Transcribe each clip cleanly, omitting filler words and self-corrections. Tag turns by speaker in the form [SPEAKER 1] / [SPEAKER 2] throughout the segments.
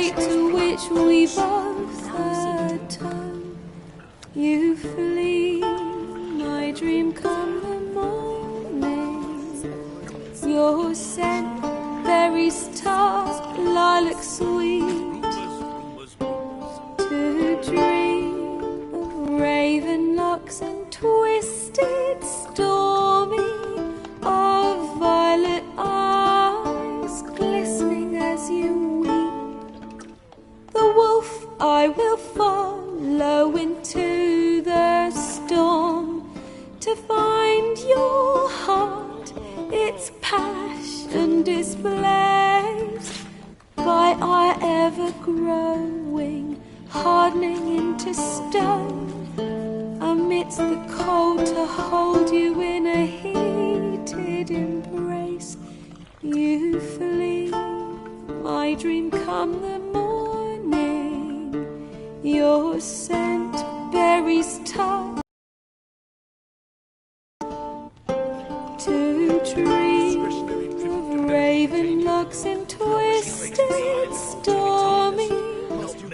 [SPEAKER 1] fate to which we both atone. You flee, my dream come the morning. Your scent, berry stars, lilac sweet. To dream of raven locks and twisted, stormy, of violet eyes glistening as you weep. The wolf I will follow into the storm to find your heart, its passion displaced by our ever-growing, hardening into stone. Amidst the cold to hold you in a heated embrace. You flee, my dream come the morning. Your scent berries touch. To dream of raven locks and twisted, stormy,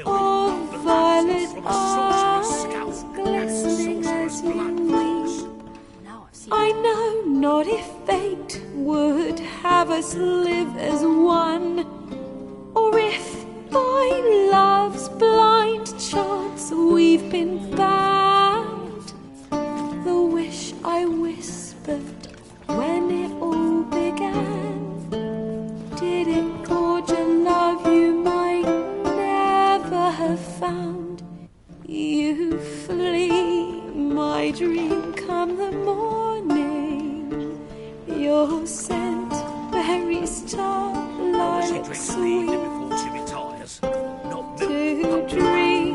[SPEAKER 1] of violet eyes glistening as you weep. I know not if fate would have us live as one, or if by love's blind chance we've been bound. The wish I whispered when it all began, did it forge a love you might never have found? You flee, my dream come the morning. Your scent, berry star, lilac sweet. To dream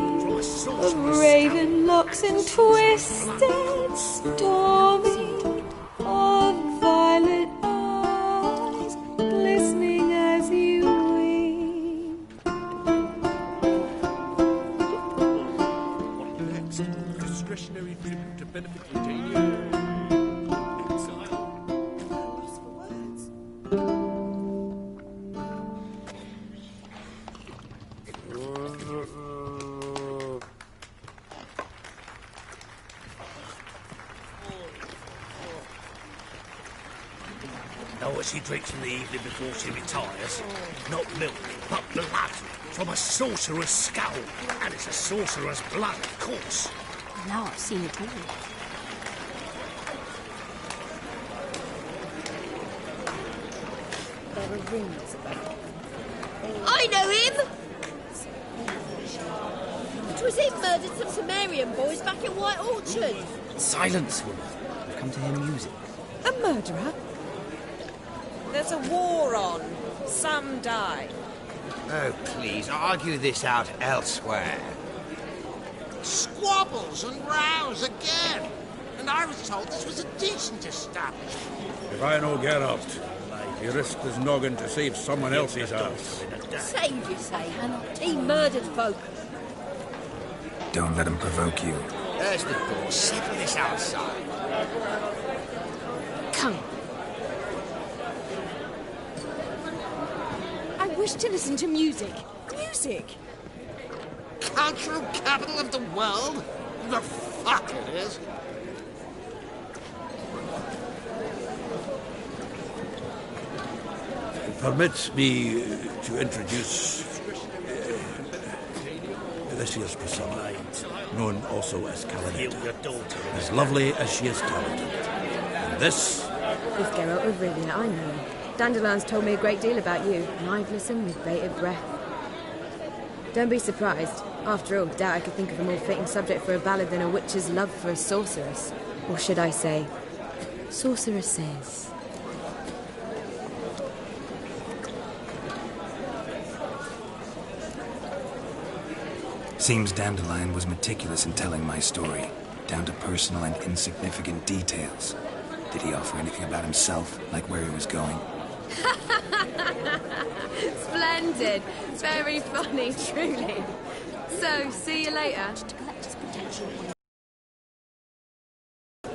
[SPEAKER 1] of raven locks and twisted, stormy, of violet eyes glistening as you weep.
[SPEAKER 2] Discretionary tribute to benefit Britannia.
[SPEAKER 3] Know what she drinks in the evening before she retires? Not milk, but blood from a sorcerer's skull. And it's a sorcerer's blood, of course.
[SPEAKER 4] Now I've seen it all. There are rumors about
[SPEAKER 5] I know him! It was him murdered some Sumerian boys back in White Orchard.
[SPEAKER 6] Silence, woman. I've come to hear music.
[SPEAKER 7] A murderer? There's a war on. Some die.
[SPEAKER 8] Oh, please, argue this out elsewhere.
[SPEAKER 9] Squabbles and rows again. And I was told this was a decent establishment.
[SPEAKER 2] If I no get out, he risked his noggin to save someone else's ass.
[SPEAKER 5] Save, you say? He murdered folk.
[SPEAKER 6] Don't let him provoke you.
[SPEAKER 8] There's the door. Settle this outside.
[SPEAKER 4] Come. I wish to listen to music.
[SPEAKER 7] Music?
[SPEAKER 9] Cultural capital of the world? The fuck it is.
[SPEAKER 2] Permits me to introduce this year's persona, known also as Calinetta. As lovely as she is talented. And this...
[SPEAKER 10] If Geralt of Rivia, I know. Dandelion's told me a great deal about you, and I've listened with bated breath. Don't be surprised. After all, doubt I could think of a more fitting subject for a ballad than a witch's love for a sorceress. Or should I say, sorceresses.
[SPEAKER 6] Seems Dandelion was meticulous in telling my story, down to personal and insignificant details. Did he offer anything about himself, like where he was going?
[SPEAKER 10] Splendid. Very funny, truly. So, see you later.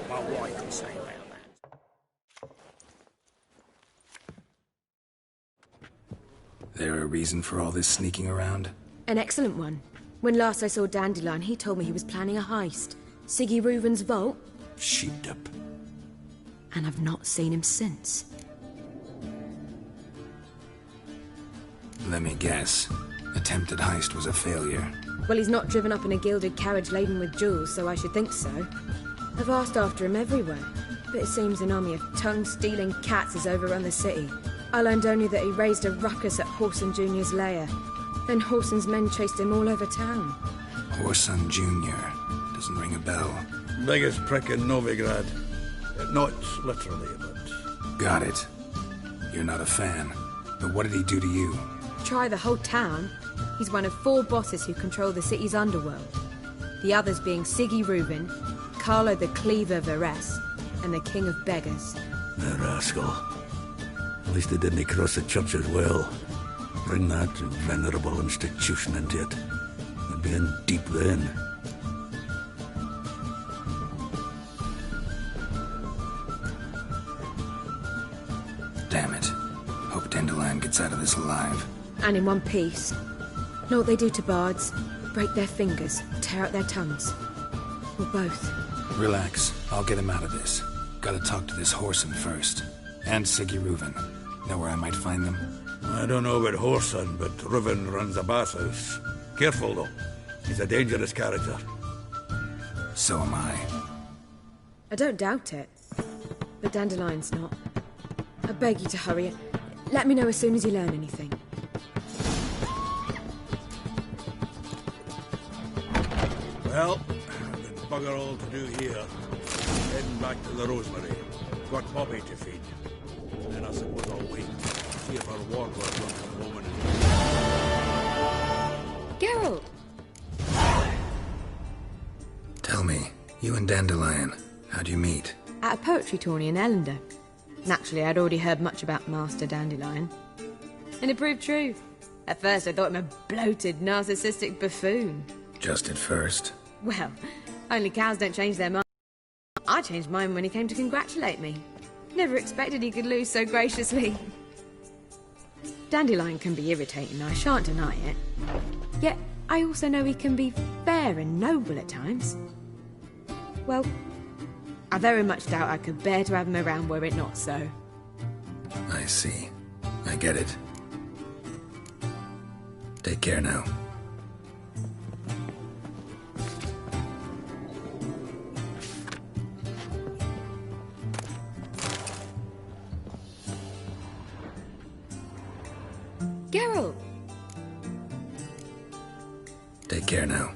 [SPEAKER 3] My wife would say about that.
[SPEAKER 6] There a reason for all this sneaking around?
[SPEAKER 10] An excellent one. When last I saw Dandelion, he told me he was planning a heist. Siggy Reuven's vault.
[SPEAKER 2] Sheep-dip.
[SPEAKER 10] And I've not seen him since.
[SPEAKER 6] Let me guess. Attempted heist was a failure.
[SPEAKER 10] Well, he's not driven up in a gilded carriage laden with jewels, so I should think so. I've asked after him everywhere, but it seems an army of tongue-stealing cats has overrun the city. I learned only that he raised a ruckus at Horson Jr.'s lair. Then Horson's men chased him all over town.
[SPEAKER 6] Horson Jr. Doesn't ring a bell.
[SPEAKER 2] Biggest prick in Novigrad. Not literally, but...
[SPEAKER 6] Got it. You're not a fan. But what did he do to you?
[SPEAKER 10] Try the whole town. He's one of 4 bosses who control the city's underworld. The others being Siggy Reuven, Carlo the Cleaver Varese, and the King of Beggars.
[SPEAKER 2] The rascal. At least they didn't cross the church as well. Bring that venerable institution into it. We'd be in deep then.
[SPEAKER 6] Damn it. Hope Dandelion gets out of this alive.
[SPEAKER 10] And in one piece. Know what they do to bards? Break their fingers, tear out their tongues. Or both.
[SPEAKER 6] Relax. I'll get him out of this. Gotta talk to this Horson first. And Siggy Reuven. Know where I might find them?
[SPEAKER 2] I don't know about Horson, but Reuven runs a bathhouse. Careful, though. He's a dangerous character.
[SPEAKER 6] So am I.
[SPEAKER 10] I don't doubt it. But Dandelion's not. I beg you to hurry. Let me know as soon as you learn anything.
[SPEAKER 2] Well, there's bugger all to do here. Heading back to the Rosemary. Got Bobby to feed. And then I suppose I'll wait. See if our ward will come home and...
[SPEAKER 10] Geralt!
[SPEAKER 6] Tell me, you and Dandelion, how'd you meet?
[SPEAKER 10] At a poetry tourney in Ellender. Naturally, I'd already heard much about Master Dandelion. And it proved true. At first, I thought him a bloated, narcissistic buffoon.
[SPEAKER 6] Just at first.
[SPEAKER 10] Well, only cows don't change their mind. I changed mine when he came to congratulate me. Never expected he could lose so graciously. Dandelion can be irritating, I shan't deny it. Yet, I also know he can be fair and noble at times. Well, I very much doubt I could bear to have him around were it not so.
[SPEAKER 6] I see. I get it. Take care now.
[SPEAKER 10] Geralt!
[SPEAKER 6] Take care now.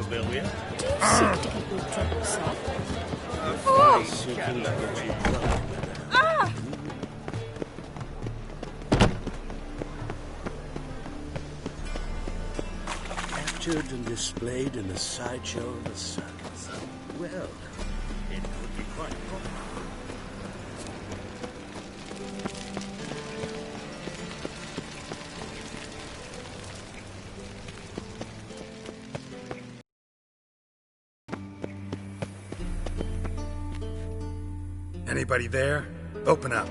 [SPEAKER 3] familiar.
[SPEAKER 4] Do you seem to get your troubles
[SPEAKER 3] Captured and displayed in the sideshow of the circus. Well, it could be quite popular.
[SPEAKER 6] Anybody there? Open up.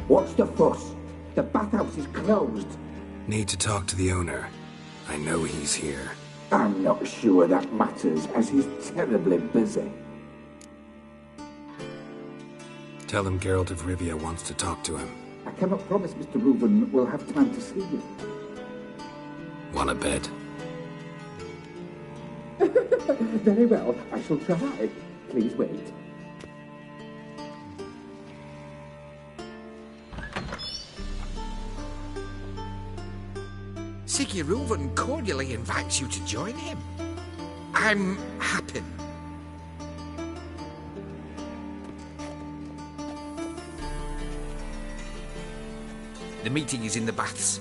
[SPEAKER 11] What's the fuss? The bathhouse is closed.
[SPEAKER 6] Need to talk to the owner. I know he's here.
[SPEAKER 11] I'm not sure that matters, as he's terribly busy.
[SPEAKER 6] Tell him Geralt of Rivia wants to talk to him.
[SPEAKER 11] I cannot promise Mr. Reuven will have time to see you.
[SPEAKER 6] Wanna bet?
[SPEAKER 11] Very well, I shall try. Please wait.
[SPEAKER 8] Siggy Reuven cordially invites you to join him. I'm happy. The meeting is in the baths.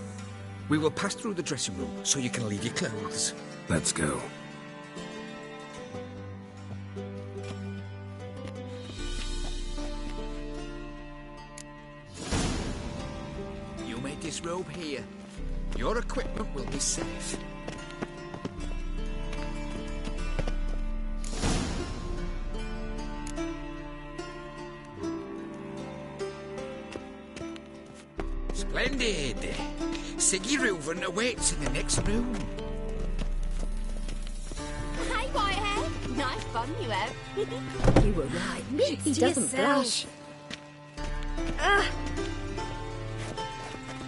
[SPEAKER 8] We will pass through the dressing room so you can leave your clothes.
[SPEAKER 6] Let's go.
[SPEAKER 8] You may disrobe here. Your equipment will be safe. Splendid! Siggy Reuven awaits in the next room.
[SPEAKER 5] Hey, Whitehead. Nice fun you have.
[SPEAKER 10] You were right. He
[SPEAKER 5] to
[SPEAKER 10] doesn't
[SPEAKER 5] yourself.
[SPEAKER 10] blush.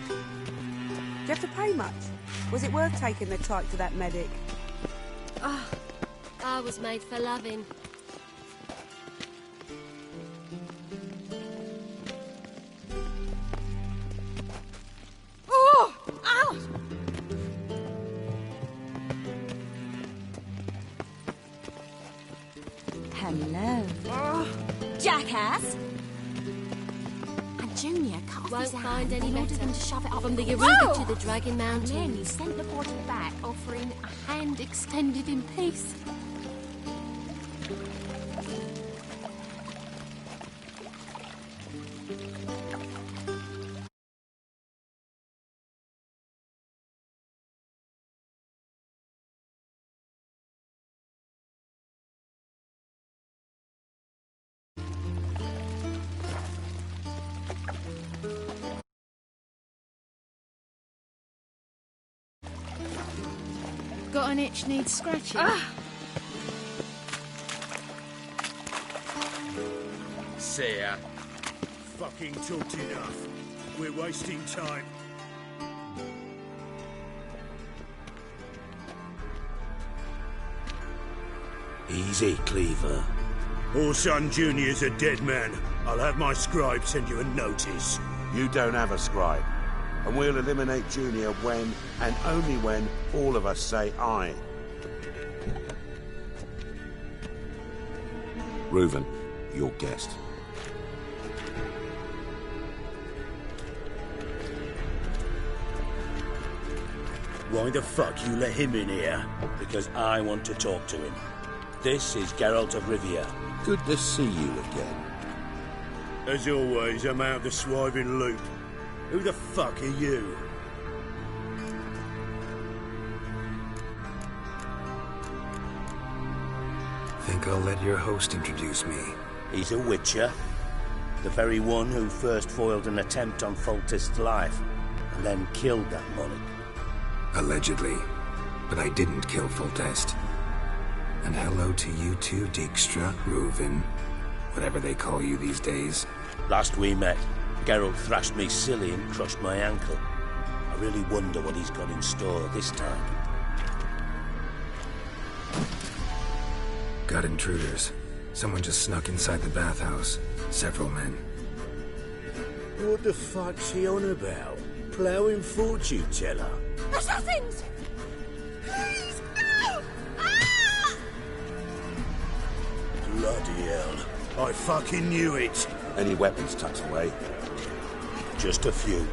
[SPEAKER 12] Do you have to pay much? Was it worth taking the trike to that medic?
[SPEAKER 5] Oh, I was made for loving.
[SPEAKER 12] Oh! Ow!
[SPEAKER 4] Hello.
[SPEAKER 5] Jackass!
[SPEAKER 4] And Junior cut
[SPEAKER 5] Won't
[SPEAKER 4] his
[SPEAKER 5] find
[SPEAKER 4] hand
[SPEAKER 5] any
[SPEAKER 4] and ordered
[SPEAKER 5] better.
[SPEAKER 4] him to shove it up
[SPEAKER 5] From the
[SPEAKER 4] Whoa!
[SPEAKER 5] Aruba to the Dragon
[SPEAKER 4] And
[SPEAKER 5] Mountain.
[SPEAKER 4] then he sent the body back, offering a hand extended in peace.
[SPEAKER 13] Got an itch needs scratching?
[SPEAKER 8] See ya.
[SPEAKER 2] Fucking talked enough. We're wasting time.
[SPEAKER 3] Easy, Cleaver.
[SPEAKER 2] Orson Jr.'s a dead man. I'll have my scribe send you a notice.
[SPEAKER 14] You don't have a scribe. And we'll eliminate Junior when, and only when, all of us say aye. Reuven, your guest.
[SPEAKER 3] Why the fuck you let him in here? Because I want to talk to him. This is Geralt of Rivia.
[SPEAKER 14] Good to see you again.
[SPEAKER 2] As always, I'm out of the swiving loop. Who the fuck are you?
[SPEAKER 6] Think I'll let your host introduce me.
[SPEAKER 3] He's a witcher. The very one who first foiled an attempt on Foltest's life, and then killed that monarch.
[SPEAKER 6] Allegedly. But I didn't kill Foltest. And hello to you too, Dijkstra, Reuven, whatever they call you these days.
[SPEAKER 3] Last we met, Geralt thrashed me silly and crushed my ankle. I really wonder what he's got in store this time.
[SPEAKER 6] Got intruders. Someone just snuck inside the bathhouse. Several men.
[SPEAKER 2] What the fuck's he on about? Ploughing fortune teller?
[SPEAKER 5] Assassins! Please, no! Ah!
[SPEAKER 2] Bloody hell. I fucking knew it.
[SPEAKER 14] Any weapons tucked away?
[SPEAKER 2] Just a few.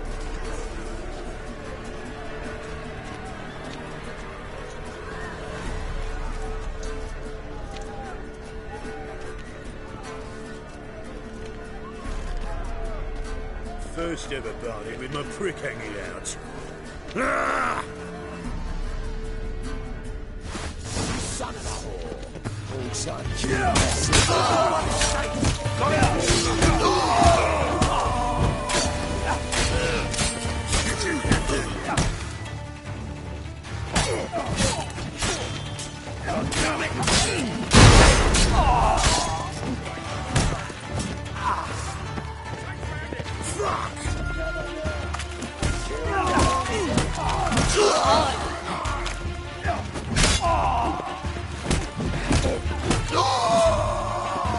[SPEAKER 2] First ever party with my prick hanging out. Ah!
[SPEAKER 3] Son of a whore. Also,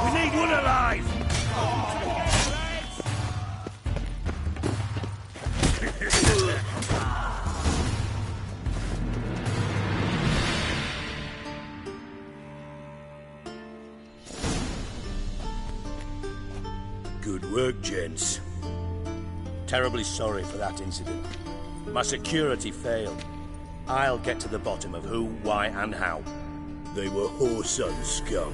[SPEAKER 2] We need one alive! Good work, gents.
[SPEAKER 3] terribly sorry for that incident. My security failed. I'll get to the bottom of who, why, and how.
[SPEAKER 2] They were whoreson scum.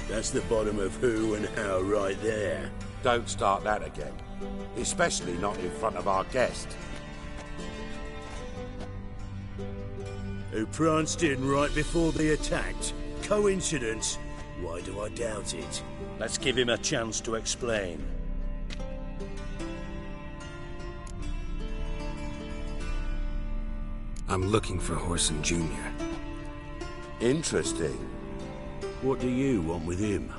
[SPEAKER 2] That's the bottom of who and how right there.
[SPEAKER 14] Don't start that again. Especially not in front of our guest.
[SPEAKER 2] Who pranced in right before they attacked. Coincidence? Why do I doubt it?
[SPEAKER 3] Let's give him a chance to explain.
[SPEAKER 6] I'm looking for Horson Jr.
[SPEAKER 14] Interesting.
[SPEAKER 2] What do you want with him?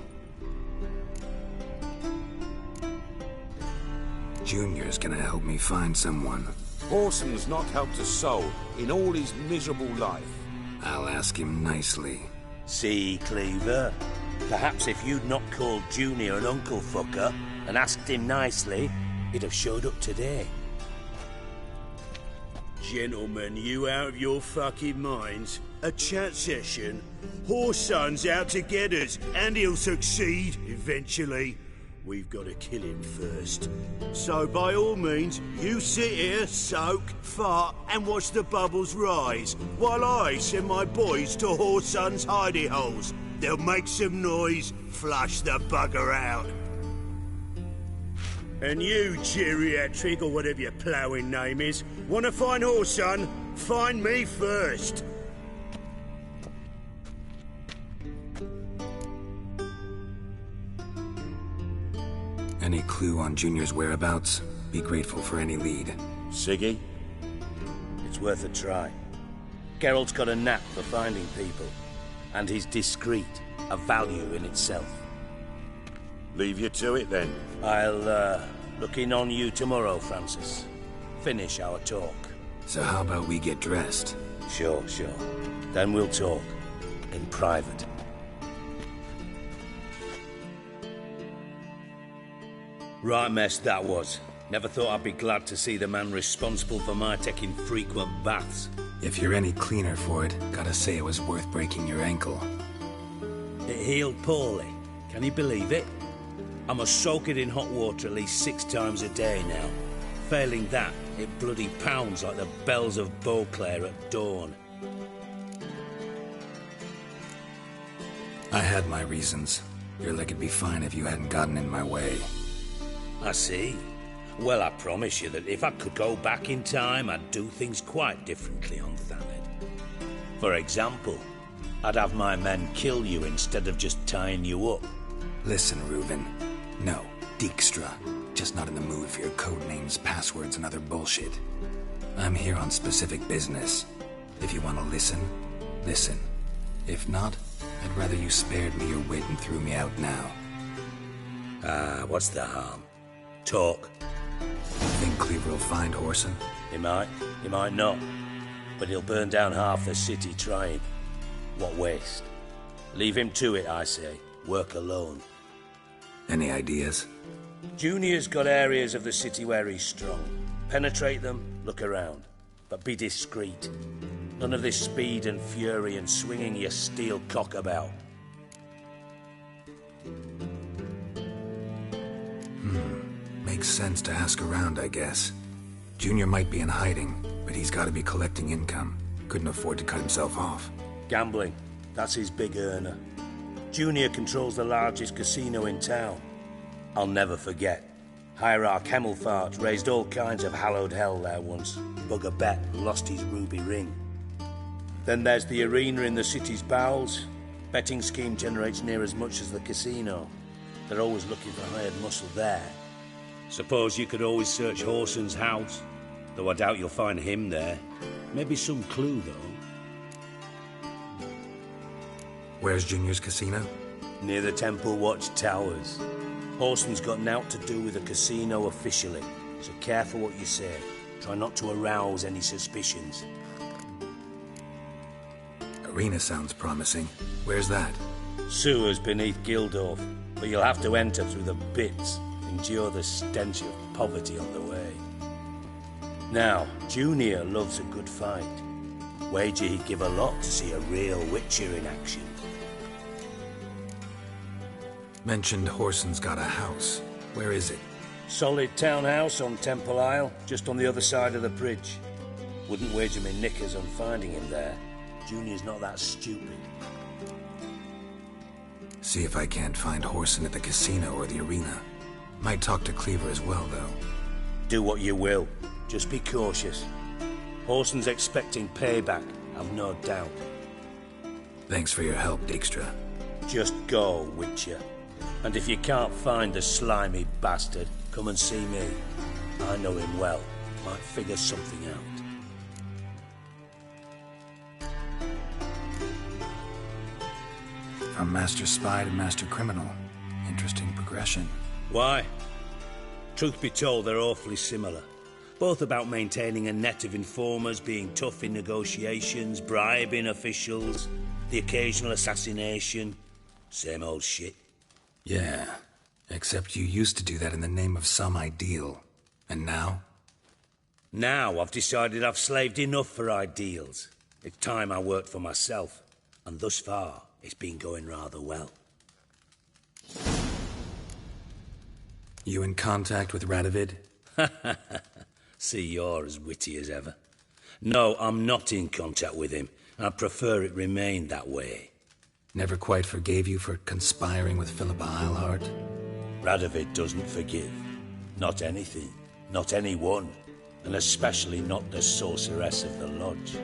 [SPEAKER 6] Junior's gonna help me find someone.
[SPEAKER 14] Horson's not helped a soul in all his miserable life.
[SPEAKER 6] I'll ask him nicely.
[SPEAKER 3] See, Cleaver? Perhaps if you'd not called Junior an uncle fucker and asked him nicely, he'd have showed up today.
[SPEAKER 2] Gentlemen, you out of your fucking minds? A chat session? Horson's out to get us, and he'll succeed eventually. We've got to kill him first. So by all means, you sit here, soak, fart, and watch the bubbles rise, while I send my boys to Horson's hidey holes. They'll make some noise, flush the bugger out. And you, geriatric, or whatever your ploughing name is, want to find Horson? Find me first.
[SPEAKER 6] Any clue on Junior's whereabouts? Be grateful for any lead.
[SPEAKER 3] Siggy? It's worth a try. Geralt's got a knack for finding people, and he's discreet, a value in itself.
[SPEAKER 14] Leave you to it then.
[SPEAKER 3] I'll look in on you tomorrow, Francis. Finish our talk.
[SPEAKER 6] So how about we get dressed?
[SPEAKER 3] Sure. Then we'll talk. In private. Right mess that was. Never thought I'd be glad to see the man responsible for my taking frequent baths.
[SPEAKER 6] If you're any cleaner for it, gotta say it was worth breaking your ankle.
[SPEAKER 3] It healed poorly. Can you believe it? I must soak it in hot water at least 6 times a day now. Failing that, it bloody pounds like the bells of Beauclair at dawn.
[SPEAKER 6] I had my reasons. Your leg would be fine if you hadn't gotten in my way.
[SPEAKER 3] I see. Well, I promise you that if I could go back in time, I'd do things quite differently on Thanet. For example, I'd have my men kill you instead of just tying you up.
[SPEAKER 6] Listen, Reuven. No, Dijkstra. Just not in the mood for your code names, passwords, and other bullshit. I'm here on specific business. If you want to listen, listen. If not, I'd rather you spared me your wit and threw me out now.
[SPEAKER 3] What's the harm? Talk.
[SPEAKER 6] Think Cleaver will find Horson?
[SPEAKER 3] He might not. But he'll burn down half the city trying. What waste? Leave him to it, I say. Work alone.
[SPEAKER 6] Any ideas?
[SPEAKER 3] Junior's got areas of the city where he's strong. Penetrate them, look around. But be discreet. None of this speed and fury and swinging your steel cock about.
[SPEAKER 6] Makes sense to ask around, I guess. Junior might be in hiding, but he's got to be collecting income. Couldn't afford to cut himself off.
[SPEAKER 3] Gambling. That's his big earner. Junior controls the largest casino in town. I'll never forget. Hierarch Hemmelfart raised all kinds of hallowed hell there once. Bugger bet and lost his ruby ring. Then there's the arena in the city's bowels. Betting scheme generates near as much as the casino. They're always looking for hired muscle there. Suppose you could always search Horson's house, though I doubt you'll find him there. Maybe some clue, though.
[SPEAKER 6] Where's Junior's casino?
[SPEAKER 3] Near the Temple Watch Towers. Horson's got nought to do with the casino officially, so careful what you say. Try not to arouse any suspicions.
[SPEAKER 6] Arena sounds promising. Where's that?
[SPEAKER 3] Sewers beneath Gildorf, but you'll have to enter through the pits. Endure the stench of poverty on the way. Now, Junior loves a good fight. Wager he'd give a lot to see a real Witcher in action.
[SPEAKER 6] Mentioned Horson's got a house. Where is it?
[SPEAKER 3] Solid townhouse on Temple Isle, just on the other side of the bridge. Wouldn't wager me knickers on finding him there. Junior's not that stupid.
[SPEAKER 6] See if I can't find Horson at the casino or the arena. Might talk to Cleaver as well, though.
[SPEAKER 3] Do what you will. Just be cautious. Horson's expecting payback, I've no doubt.
[SPEAKER 6] Thanks for your help, Dijkstra.
[SPEAKER 3] Just go, Witcher. And if you can't find the slimy bastard, come and see me. I know him well. Might figure something out.
[SPEAKER 6] From Master Spy to Master Criminal. Interesting progression.
[SPEAKER 3] Why? Truth be told, they're awfully similar. Both about maintaining a net of informers, being tough in negotiations, bribing officials, the occasional assassination. Same old shit.
[SPEAKER 6] Yeah, except you used to do that in the name of some ideal. And now?
[SPEAKER 3] Now I've decided I've slaved enough for ideals. It's time I worked for myself. And thus far, it's been going rather well.
[SPEAKER 6] You in contact with Radovid?
[SPEAKER 3] See, you're as witty as ever. No, I'm not in contact with him. I prefer it remained that way.
[SPEAKER 6] Never quite forgave you for conspiring with Philippa Eilhart?
[SPEAKER 3] Radovid doesn't forgive. Not anything. Not anyone. And especially not the sorceress of the Lodge.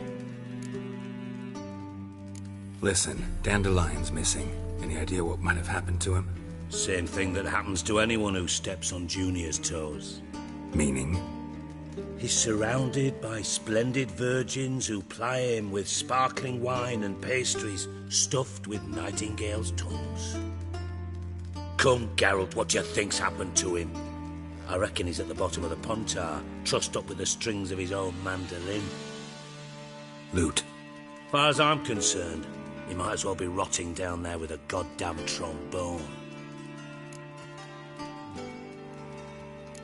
[SPEAKER 6] Listen, Dandelion's missing. Any idea what might have happened to him?
[SPEAKER 3] Same thing that happens to anyone who steps on Junior's toes.
[SPEAKER 6] Meaning?
[SPEAKER 3] He's surrounded by splendid virgins who ply him with sparkling wine and pastries stuffed with nightingales' tongues. Come, Geralt, what do you think's happened to him? I reckon he's at the bottom of the Pontar, trussed up with the strings of his own mandolin.
[SPEAKER 6] Loot.
[SPEAKER 3] Far as I'm concerned, he might as well be rotting down there with a goddamn trombone.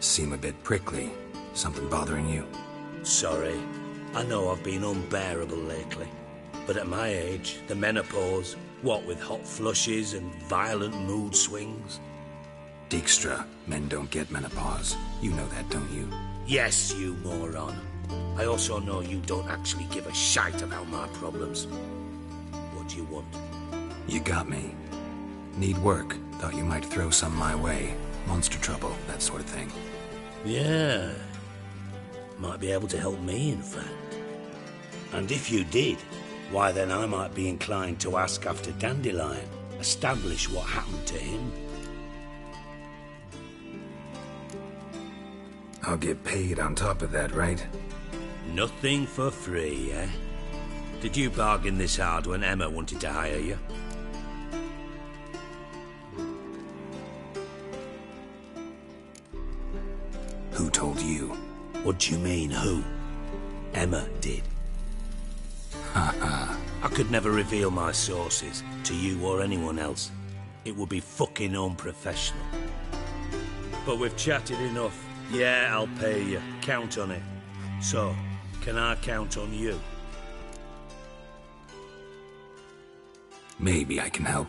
[SPEAKER 6] Seem a bit prickly. Something bothering you?
[SPEAKER 3] Sorry. I know I've been unbearable lately. But at my age, the menopause, what with hot flushes and violent mood swings?
[SPEAKER 6] Dijkstra, men don't get menopause. You know that, don't you?
[SPEAKER 3] Yes, you moron. I also know you don't actually give a shite about my problems. What do you want?
[SPEAKER 6] You got me. Need work. Thought you might throw some my way. Monster trouble, that sort of thing.
[SPEAKER 3] Yeah. Might be able to help me, in fact. And if you did, why then I might be inclined to ask after Dandelion. Establish what happened to him.
[SPEAKER 6] I'll get paid on top of that, right?
[SPEAKER 3] Nothing for free, eh? Did you bargain this hard when Emma wanted to hire you?
[SPEAKER 6] Who told you?
[SPEAKER 3] What do you mean, who? Emma did.
[SPEAKER 6] Haha,
[SPEAKER 3] I could never reveal my sources to you or anyone else. It would be fucking unprofessional. But we've chatted enough. Yeah, I'll pay you. Count on it. So, can I count on you?
[SPEAKER 6] Maybe I can help.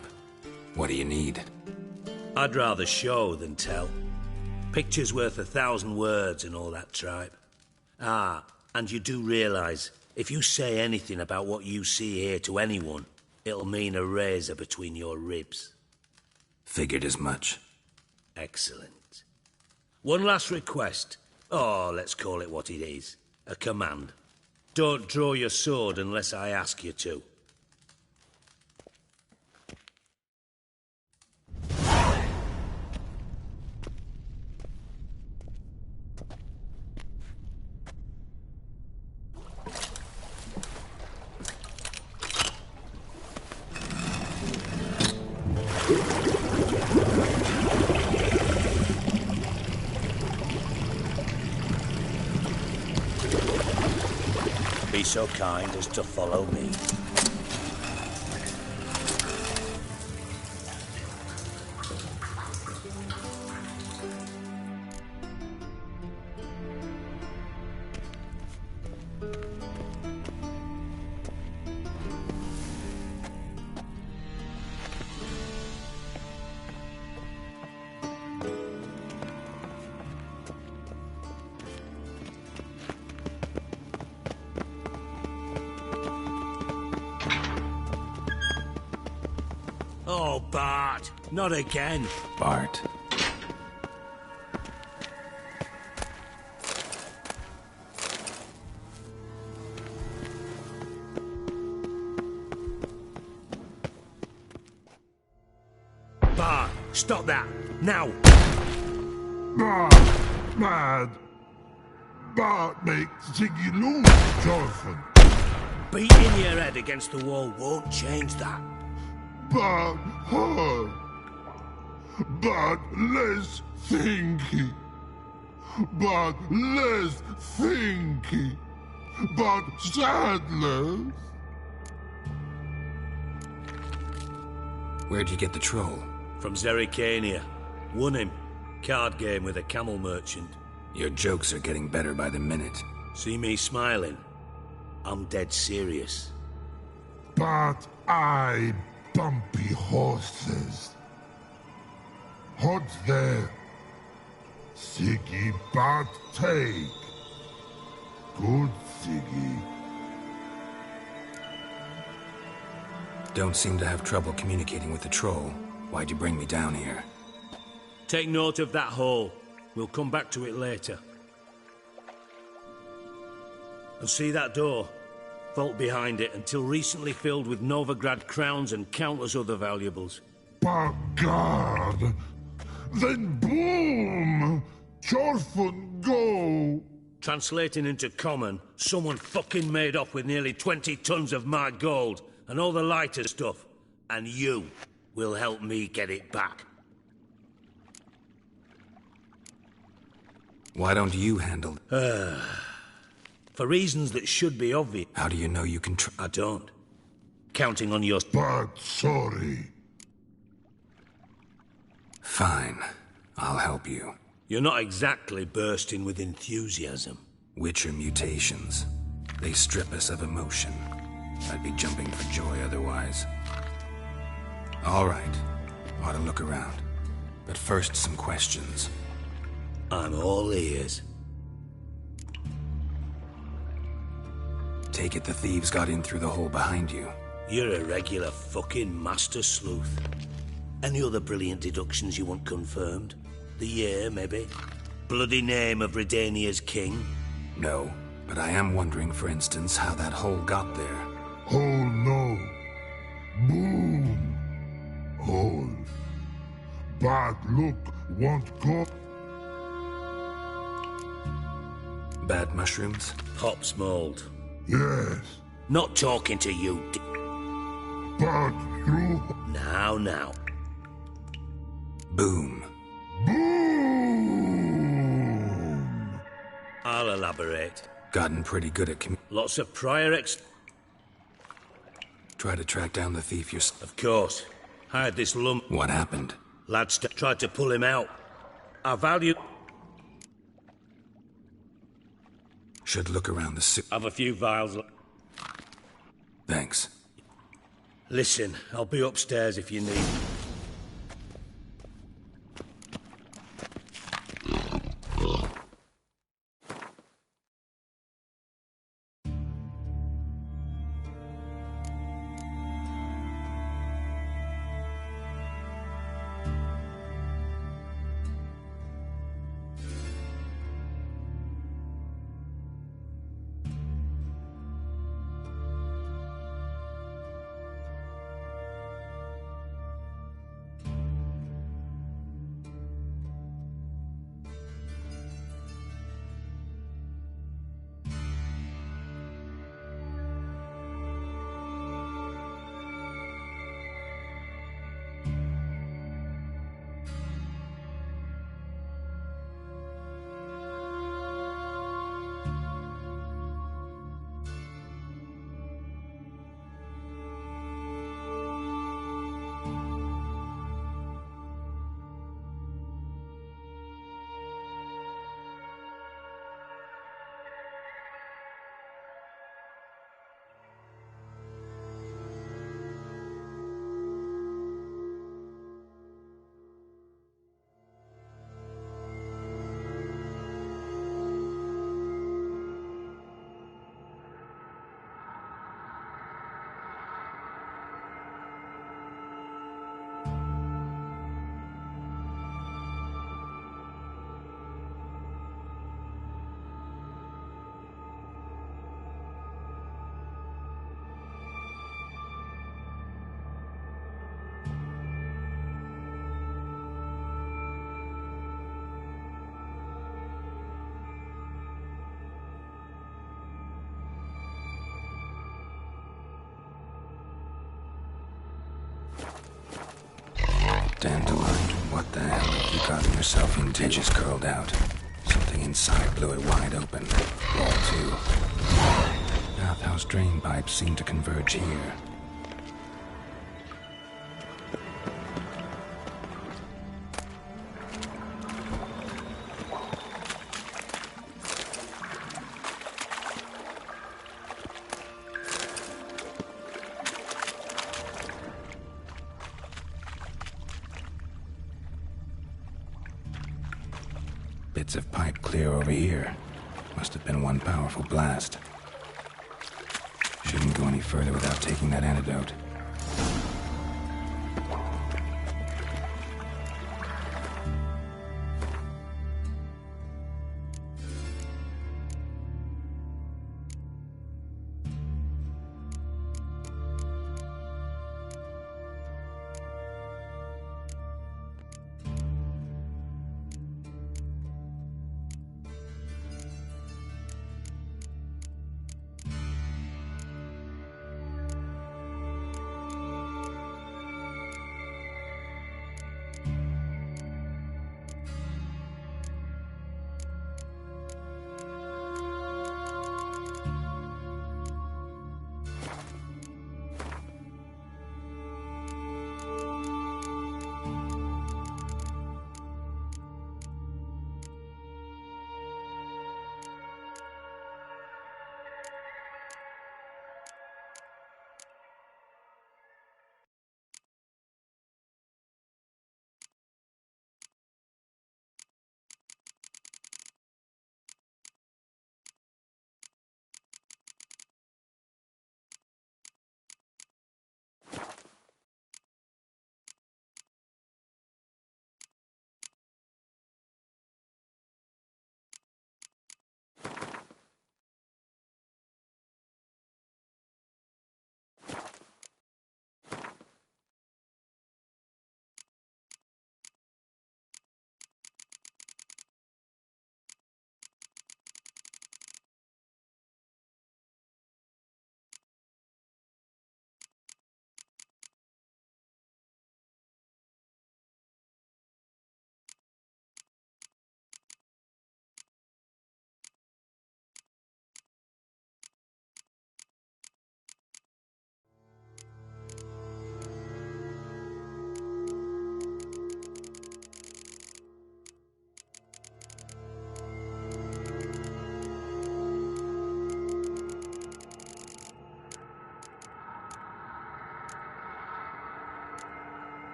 [SPEAKER 6] What do you need?
[SPEAKER 3] I'd rather show than tell. Picture's worth 1,000 words and all that tripe. Ah, and you do realise, if you say anything about what you see here to anyone, it'll mean a razor between your ribs.
[SPEAKER 6] Figured as much.
[SPEAKER 3] Excellent. One last request. Oh, let's call it what it is. A command. Don't draw your sword unless I ask you to. Be so kind as to follow me. Oh, Bart, not again.
[SPEAKER 6] Bart.
[SPEAKER 3] Bart, stop that, now!
[SPEAKER 15] Bart, mad. Bart makes Ziggy lose, Jonathan.
[SPEAKER 3] Beating your head against the wall won't change that.
[SPEAKER 15] But hard. But less thinky. But less thinky. But sadless.
[SPEAKER 6] Where'd you get the troll?
[SPEAKER 3] From Zerrikania. Won him. Card game with a camel merchant.
[SPEAKER 6] Your jokes are getting better by the minute.
[SPEAKER 3] See me smiling? I'm dead serious.
[SPEAKER 15] But I bumpy horses. What's there? Siggy but take. Good Siggy.
[SPEAKER 6] Don't seem to have trouble communicating with the troll. Why'd you bring me down here?
[SPEAKER 3] Take note of that hole. We'll come back to it later. And see that door? Vault behind it, until recently filled with Novigrad crowns and countless other valuables.
[SPEAKER 15] By God! Then boom! Chorfun go!
[SPEAKER 3] Translating into common, someone fucking made off with nearly 20 tons of my gold, and all the lighter stuff. And you will help me get it back.
[SPEAKER 6] Why don't you handle it?
[SPEAKER 3] For reasons that should be obvious.
[SPEAKER 6] How do you know you can
[SPEAKER 3] I don't. Counting on your...
[SPEAKER 15] But sorry.
[SPEAKER 6] Fine. I'll help you.
[SPEAKER 3] You're not exactly bursting with enthusiasm.
[SPEAKER 6] Witcher mutations. They strip us of emotion. I'd be jumping for joy otherwise. All right. Ought to look around. But first, some questions.
[SPEAKER 3] I'm all ears.
[SPEAKER 6] Take it the thieves got in through the hole behind you.
[SPEAKER 3] You're a regular fucking master sleuth. Any other brilliant deductions you want confirmed? The year, maybe? Bloody name of Redania's king?
[SPEAKER 6] No, but I am wondering, for instance, how that hole got there.
[SPEAKER 15] Hole no. Boom. Hole. Bad look won't go.
[SPEAKER 6] Bad mushrooms?
[SPEAKER 3] Hops mold.
[SPEAKER 15] Yes.
[SPEAKER 3] Not talking to you,
[SPEAKER 15] But through...
[SPEAKER 3] Now.
[SPEAKER 6] Boom.
[SPEAKER 15] Boom!
[SPEAKER 3] I'll elaborate.
[SPEAKER 6] Gotten pretty good at
[SPEAKER 3] Lots of prior
[SPEAKER 6] Try to track down the thief yourself?
[SPEAKER 3] Of course. I had this lump.
[SPEAKER 6] What happened?
[SPEAKER 3] Lads tried to pull him out. I value...
[SPEAKER 6] Should look around the suit.
[SPEAKER 3] Have a few vials.
[SPEAKER 6] Thanks.
[SPEAKER 3] Listen, I'll be upstairs if you need.
[SPEAKER 6] Dandelion, what the hell have you gotten yourself into? Edges curled out. Something inside blew it wide open. Wall too. Bathhouse drain pipes seem to converge here. Bits of pipe clear over here. Must have been one powerful blast. Shouldn't go any further without taking that antidote.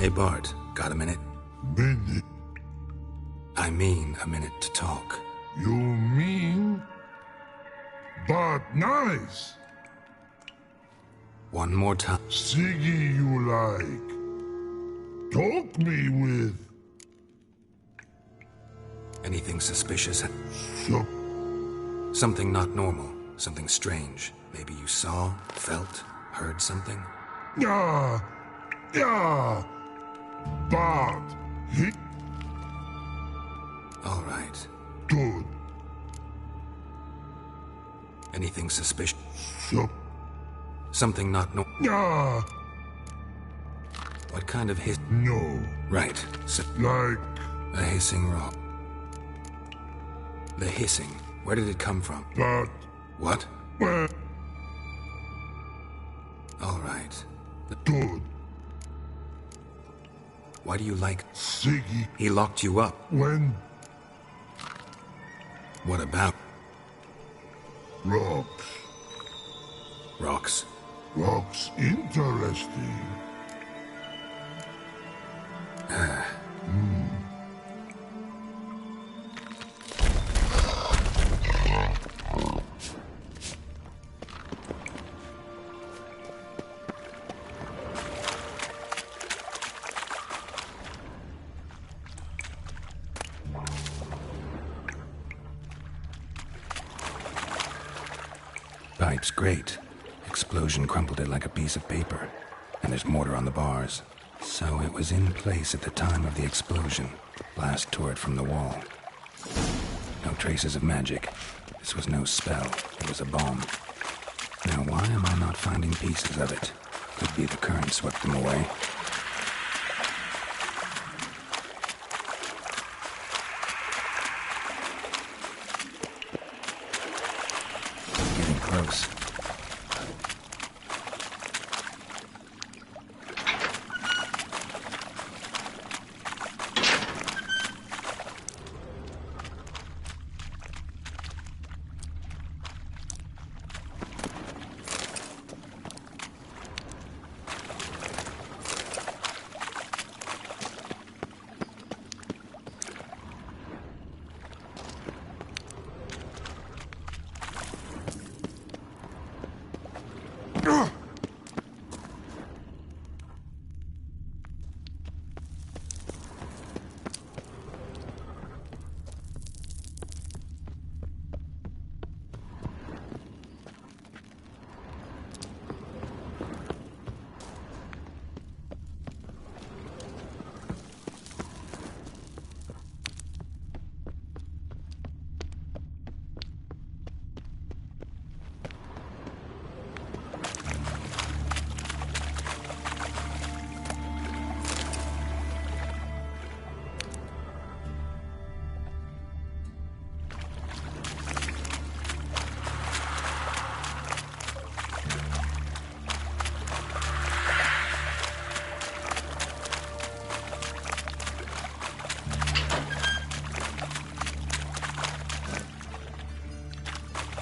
[SPEAKER 6] Hey, Bart, got a minute?
[SPEAKER 15] Minute?
[SPEAKER 6] I mean a minute to talk.
[SPEAKER 15] You mean? But nice.
[SPEAKER 6] One more time.
[SPEAKER 15] Siggy you like. Talk me with.
[SPEAKER 6] Anything suspicious?
[SPEAKER 15] Sup?
[SPEAKER 6] Something not normal. Something strange. Maybe you saw, felt, heard something?
[SPEAKER 15] Yeah. But he.
[SPEAKER 6] All right.
[SPEAKER 15] Good.
[SPEAKER 6] Anything suspicious?
[SPEAKER 15] Sup?
[SPEAKER 6] Something not normal.
[SPEAKER 15] Yeah.
[SPEAKER 6] What kind of hiss?
[SPEAKER 15] No.
[SPEAKER 6] Right. So
[SPEAKER 15] like
[SPEAKER 6] a hissing rock. The hissing. Where did it come from?
[SPEAKER 15] That.
[SPEAKER 6] What?
[SPEAKER 15] Well.
[SPEAKER 6] All right.
[SPEAKER 15] Good.
[SPEAKER 6] Why do you like
[SPEAKER 15] Siggy?
[SPEAKER 6] He locked you up.
[SPEAKER 15] When?
[SPEAKER 6] What about?
[SPEAKER 15] Rocks.
[SPEAKER 6] Rocks?
[SPEAKER 15] Rocks interesting.
[SPEAKER 6] Pipe's great. Explosion crumpled it like a piece of paper. And there's mortar on the bars. So it was in place at the time of the explosion. Blast tore it from the wall. No traces of magic. This was no spell. It was a bomb. Now why am I not finding pieces of it? Could be the current swept them away. Getting close.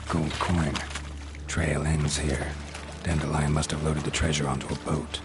[SPEAKER 6] Gold coin. Trail ends here. Dandelion must have loaded the treasure onto a boat.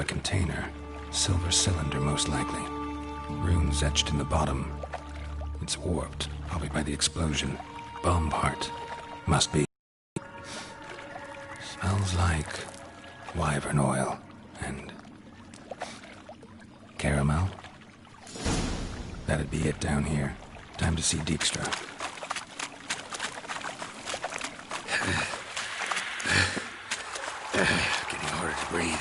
[SPEAKER 6] container. Silver cylinder, most likely. Runes etched in the bottom. It's warped, probably by the explosion. Bomb part. Must be. Smells like wyvern oil and caramel. That'd be it down here. Time to see Dijkstra.
[SPEAKER 8] Getting harder to breathe.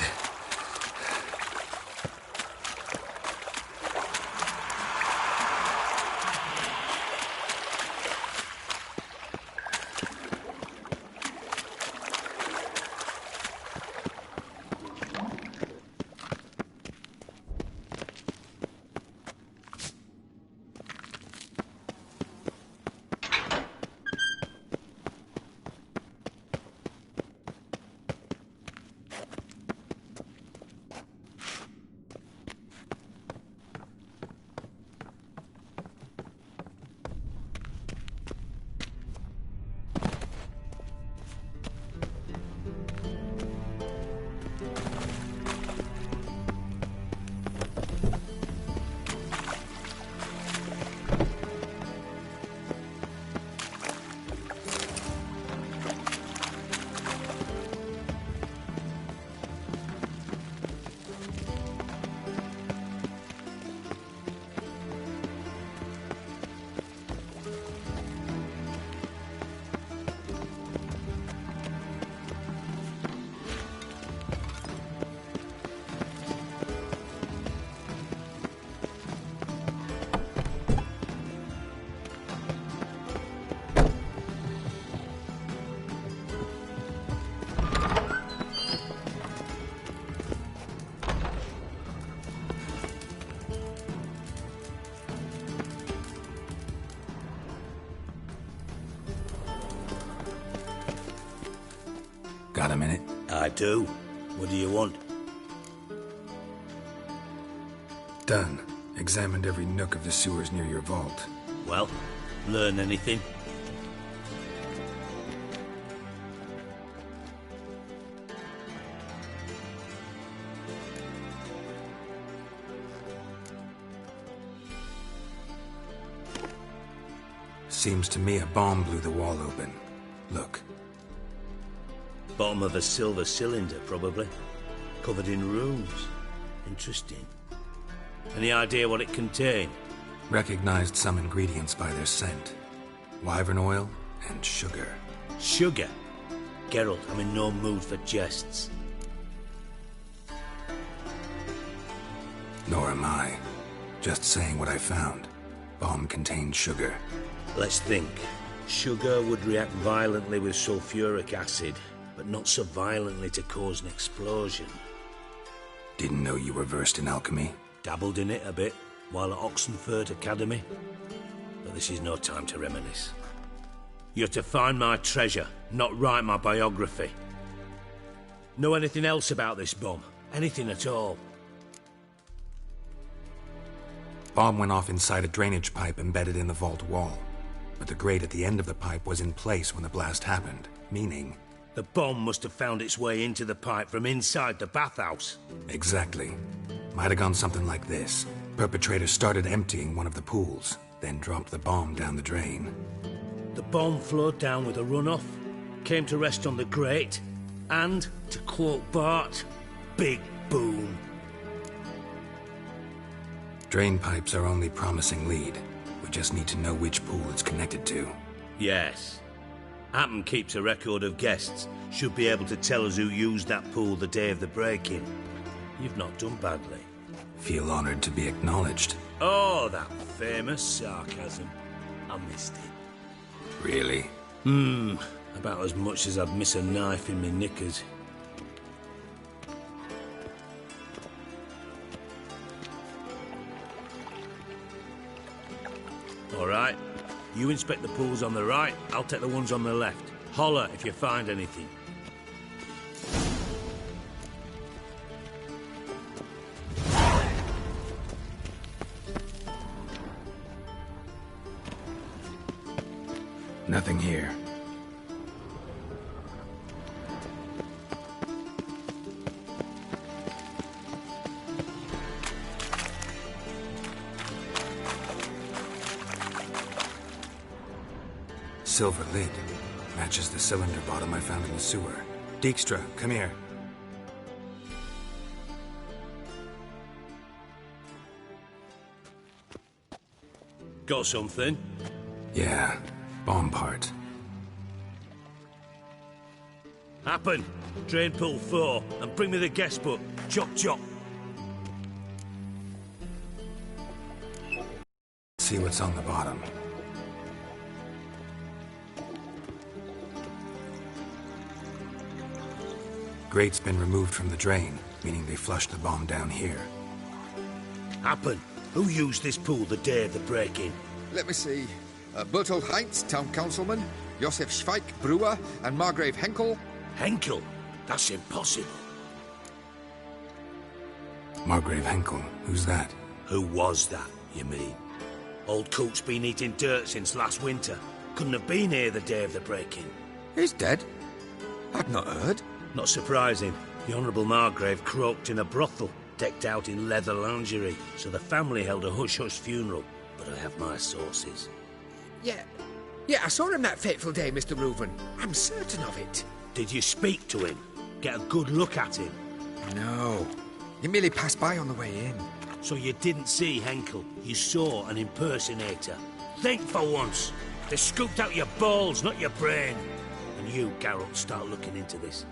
[SPEAKER 6] Got a minute?
[SPEAKER 3] I do. What do you want?
[SPEAKER 6] Done. Examined every nook of the sewers near your vault.
[SPEAKER 3] Well, learn anything?
[SPEAKER 6] Seems to me a bomb blew the wall open. Look.
[SPEAKER 3] Bottom of a silver cylinder, probably. Covered in runes. Interesting. Any idea what it contained?
[SPEAKER 6] Recognized some ingredients by their scent. Wyvern oil and sugar.
[SPEAKER 3] Sugar? Geralt, I'm in no mood for jests.
[SPEAKER 6] Nor am I. Just saying what I found. Bomb contained sugar.
[SPEAKER 3] Let's think. Sugar would react violently with sulfuric acid, but not so violently to cause an explosion.
[SPEAKER 6] Didn't know you were versed in alchemy.
[SPEAKER 3] Dabbled in it a bit, while at Oxenford Academy. But this is no time to reminisce. You're to find my treasure, not write my biography. Know anything else about this bomb? Anything at all?
[SPEAKER 6] Bomb went off inside a drainage pipe embedded in the vault wall. But the grate at the end of the pipe was in place when the blast happened, meaning...
[SPEAKER 3] The bomb must have found its way into the pipe from inside the bathhouse.
[SPEAKER 6] Exactly. Might have gone something like this. Perpetrator started emptying one of the pools, then dropped the bomb down the drain.
[SPEAKER 3] The bomb flowed down with a runoff, came to rest on the grate, and, to quote Bart, big boom.
[SPEAKER 6] Drain pipes are only promising lead. We just need to know which pool it's connected to.
[SPEAKER 3] Yes. Hammond keeps a record of guests. Should be able to tell us who used that pool the day of the break-in. You've not done badly.
[SPEAKER 6] Feel honored to be acknowledged.
[SPEAKER 3] Oh, that famous sarcasm. I missed it.
[SPEAKER 6] Really?
[SPEAKER 3] About as much as I'd miss a knife in me knickers. All right. You inspect the pools on the right, I'll take the ones on the left. Holler if you find anything.
[SPEAKER 6] Nothing here. silver lid. Matches the cylinder bottom I found in the sewer. Dijkstra, come here.
[SPEAKER 3] Got something?
[SPEAKER 6] Yeah, bomb part.
[SPEAKER 3] Happen. Drain pool 4, and bring me the guest book. Chop chop.
[SPEAKER 6] See what's on the bottom. Grate's been removed from the drain, meaning they flushed the bomb down here.
[SPEAKER 3] Happen. Who used this pool the day of the break-in?
[SPEAKER 8] Let me see. Bertold Heinz, town councilman, Josef Schweik, brewer, and Margrave Henkel.
[SPEAKER 3] Henkel? That's impossible.
[SPEAKER 6] Margrave Henkel? Who's that?
[SPEAKER 3] Who was that, you mean? Old Coot's been eating dirt since last winter. Couldn't have been here the day of the break-in.
[SPEAKER 8] He's dead? I've not heard.
[SPEAKER 3] Not surprising. The Honourable Margrave croaked in a brothel, decked out in leather lingerie, so the family held a hush-hush funeral. But I have my sources.
[SPEAKER 8] Yeah, I saw him that fateful day, Mr. Reuven. I'm certain of it.
[SPEAKER 3] Did you speak to him? Get a good look at him?
[SPEAKER 8] No. He merely passed by on the way in.
[SPEAKER 3] So you didn't see Henkel. You saw an impersonator. Think for once. They scooped out your balls, not your brain. And you, Geralt, start looking into this.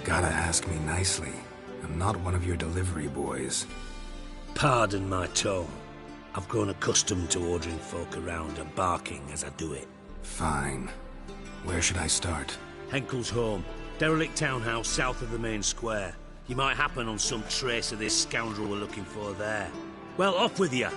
[SPEAKER 6] Gotta ask me nicely. I'm not one of your delivery boys.
[SPEAKER 3] Pardon my tone. I've grown accustomed to ordering folk around and barking as I do it.
[SPEAKER 6] Fine. Where should I start?
[SPEAKER 3] Henkel's home. Derelict townhouse south of the main square. You might happen on some trace of this scoundrel we're looking for there. Well, off with you.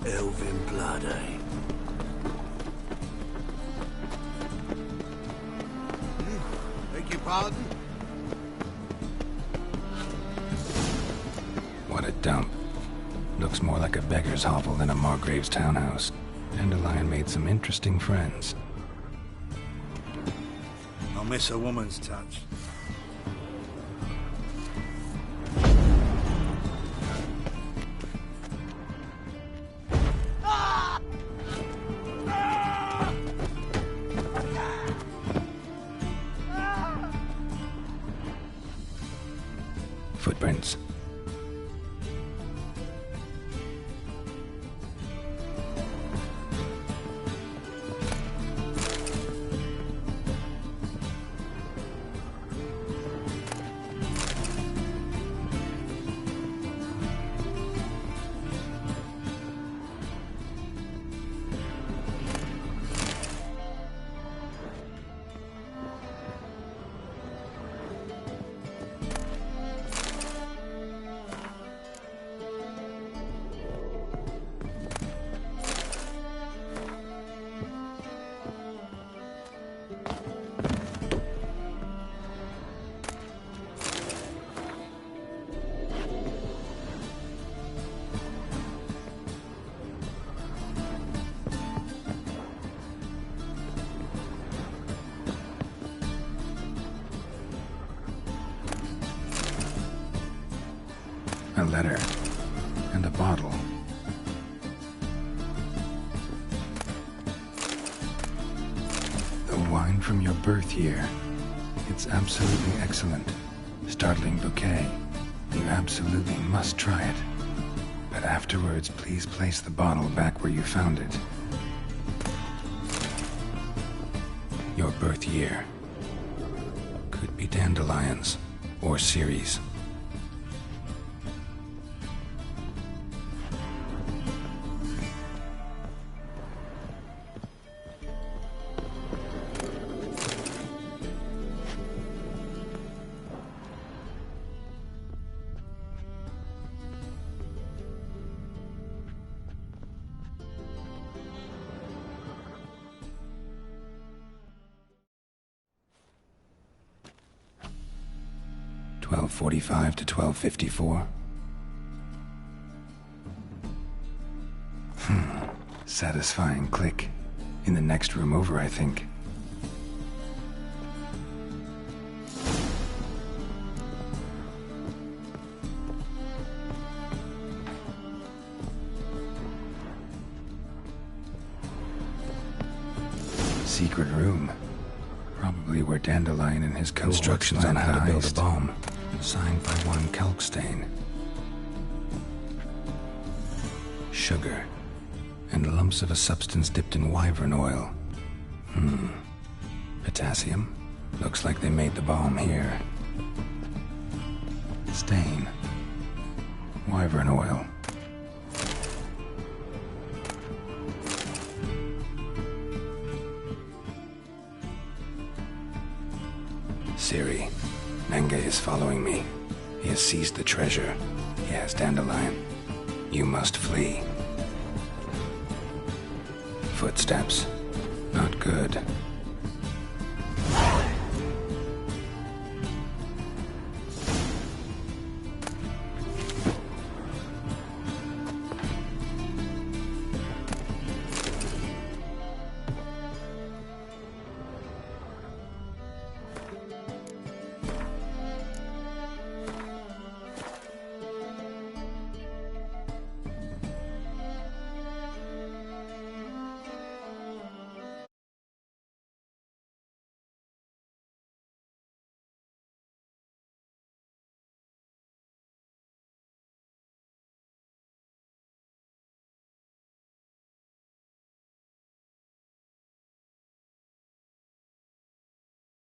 [SPEAKER 3] Elven blood, eh?
[SPEAKER 2] Beg your pardon?
[SPEAKER 6] What a dump. Looks more like a beggar's hovel than a Margrave's townhouse. Dandelion made some interesting friends.
[SPEAKER 2] I'll miss a woman's touch.
[SPEAKER 6] Footprints. a letter, and a bottle. The wine from your birth year. It's absolutely excellent. Startling bouquet. You absolutely must try it. But afterwards, please place the bottle back where you found it. Your birth year. Could be dandelions or Ceres. .45 to 12:54. Satisfying click. In the next room over, I think. Secret room. Probably where Dandelion and his instructions on how to build a bomb. Signed by one Kalkstein. Sugar. And lumps of a substance dipped in wyvern oil. Potassium. Looks like they made the bomb here. Stain. Wyvern oil. Siri. Nenge is following me. He has seized the treasure. He has Dandelion. You must flee. Footsteps. Not good.